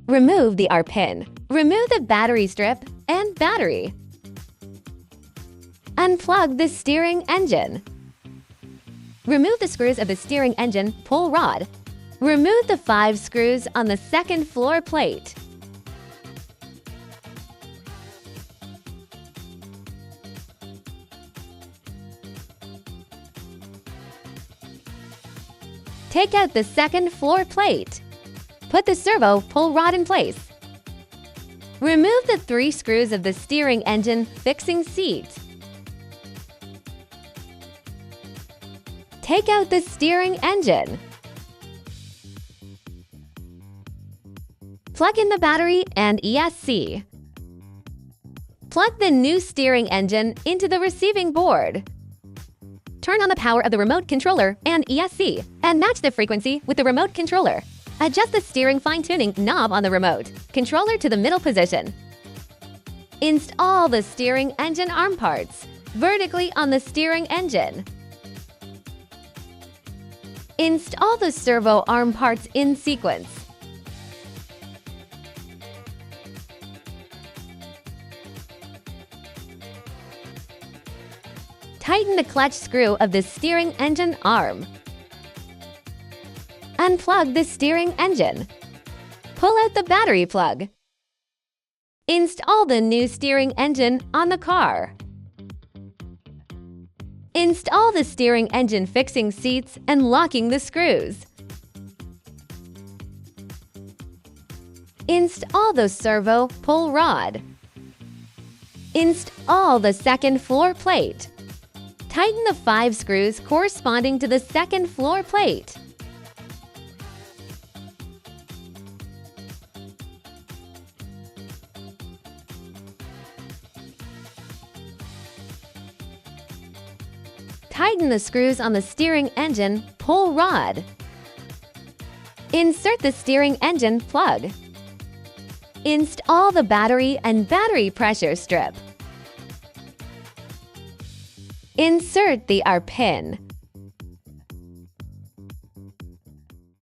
Remove the R pin. Remove the battery strip and battery. Unplug the steering engine. Remove the screws of the steering engine pull rod. Remove the 5 screws on the second floor plate. Take out the second floor plate. Put the servo pull rod in place. Remove the 3 screws of the steering engine fixing seat. Take out the steering engine. Plug in the battery and ESC. Plug the new steering engine into the receiving board. Turn on the power of the remote controller and ESC, and match the frequency with the remote controller. Adjust the steering fine-tuning knob on the remote controller to the middle position. Install the steering engine arm parts vertically on the steering engine. Install the servo arm parts in sequence. Tighten the clutch screw of the steering engine arm. Unplug the steering engine. Pull out the battery plug. Install the new steering engine on the car. Install the steering engine fixing seats and locking the screws. Install the servo pull rod. Install the second floor plate. Tighten the 5 screws corresponding to the second floor plate. Tighten the screws on the steering engine pull rod. Insert the steering engine plug. Install the battery and battery pressure strip. Insert the R pin.